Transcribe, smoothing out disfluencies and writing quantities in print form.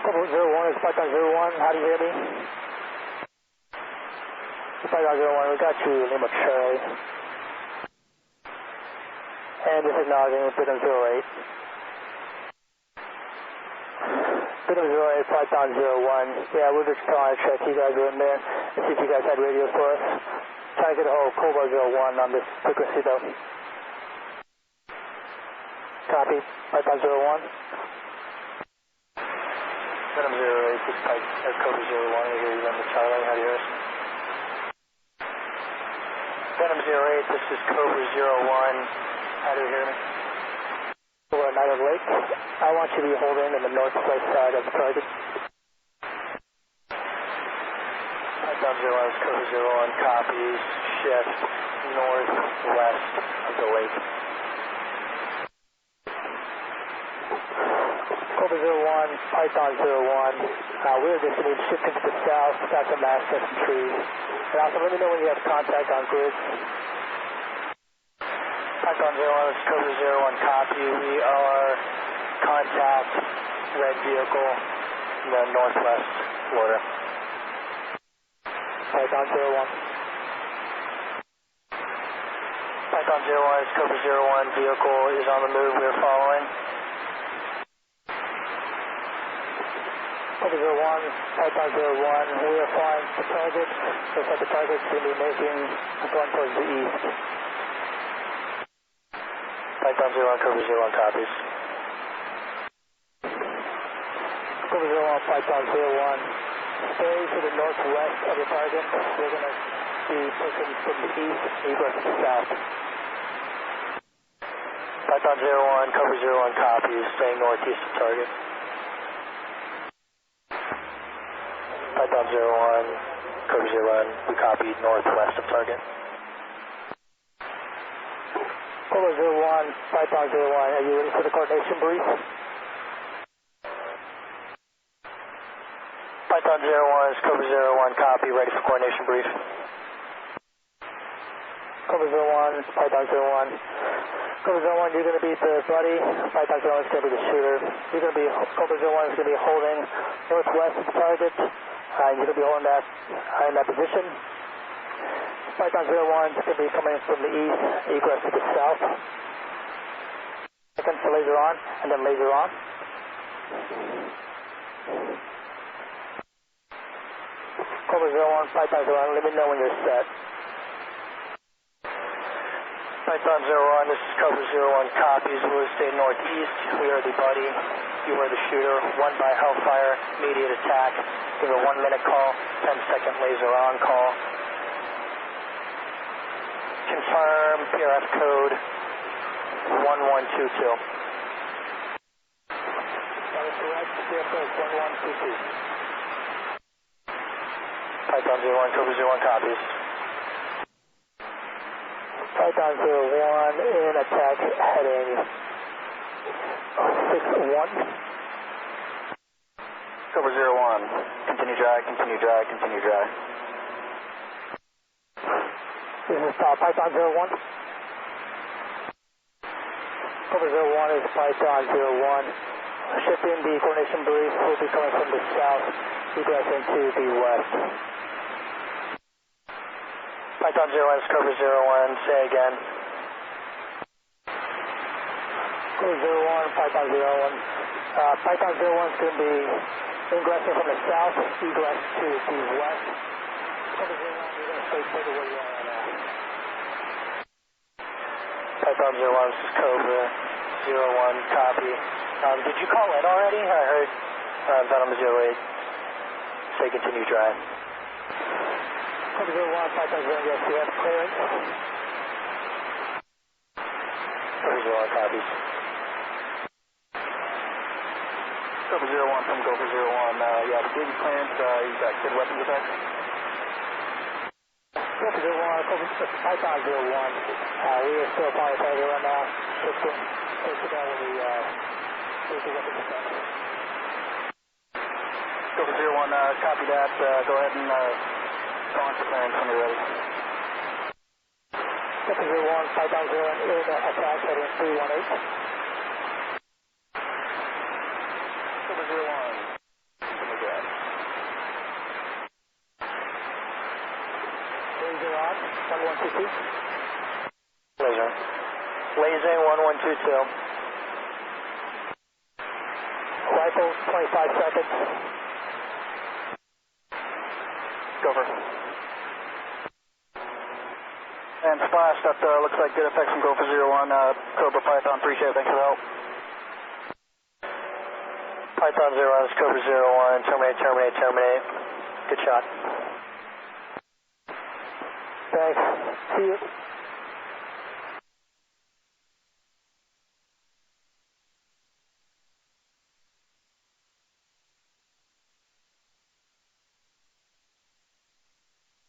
Cobra 01 is Python 01. How do you hear me? Python 01, we got you, Lima Charlie. And just acknowledging Bigham 08. Bigham 08, Python 01. Yeah, we're just trying to check you guys are in there and see if you guys had radio for us. Trying to get a hold of Cobra 01 on this frequency though. Copy, Python 01. Bigham 08, this is Cobra 01. I hear you, Lima Charlie. How do you hear us? Bigham 08, this is Cobra 01. How do you hear me? We're at Night of Lake. I want you to be holding in the northwest side of the target. Python 01 is Cobra 01, copies, shift northwest of the lake. Cobra 01, Python 01. We're just going to be shifting to the south, got some access and trees. And also let me know when you have contact on grids. Python 01 is Cobra 01, copy. We are contact red vehicle in the northwest Florida. Python 01. Python 01 is Cobra 01, vehicle is on the move, we are following. Cobra 01, Python 01, we are flying the target. Looks like the target's going to be going towards the east. Python 01, Cobra 01, copies. Cobra 01, Python 01. Stay to the northwest of the target. We're going to be pushing from the east, egress to the south. Python 01, Cobra 01, copies. Staying northeast of target. Python 01, Cobra 01, we copied northwest of target. Cobra 01, Python 01, are you ready for the coordination brief? Python 01 is Cobra 01, copy, ready for coordination brief. Cobra 01, Python 01. Cobra 01, you're going to be the buddy. Python 01 is going to be the shooter. You're going to be, Cobra 01 is going to be holding northwest of the target. You're going to be holding that in that position. Python 01 is going to be coming from the east, egress to the south. Second to laser on, and then laser on. Cobra 01, Python 01, let me know when you're set. Python 01, this is Cobra 01, copies, we'll stay northeast. We are the buddy, you are the shooter. 1 by Hellfire, immediate attack. Give a 1 minute call, 10-second laser on call. Confirm PRF code 1122. That is correct, PRF code 1122. Python 01, Cobra 01, copies. Python 01 in attack heading 61. Cobra 01, continue drag, continue drag, continue drag. This is Python 01. Cobra 01 is Python 01. Shifting the coordination brief will be coming from the south, egressing to the west. Python 01 is Cobra 01, say again. Cobra 01, Python 01. Python 01 is going to be ingressing from the south, egress to the west. Cobra 01, you're going to stay put where you are right now. Python 01, this is Cobra 01, copy. Did you call in already? I heard Venom 08 say continue drive. Cobra 01, Python 01, yes, you have clearance. Cobra 01, copies. Cobra 01 from Cobra 01, yeah, the gauge clearance, you got good weapons attack? Cobra 01, Python 01, we are still applying target right now. Just it down when we take the weapons attack. Cobra 01, copy that, go ahead and go on to clearance when you're ready. Cobra 01, Python 01 in attack heading 318. Cobra 01, 1122. Laser. Lasing 1122. Rifle, 25 seconds. Over. And splash, that looks like good effects from Gopher 01, Cobra Python, appreciate it, thanks for the help. Python 01, this is Cobra 01, terminate. Good shot. Thanks. See you.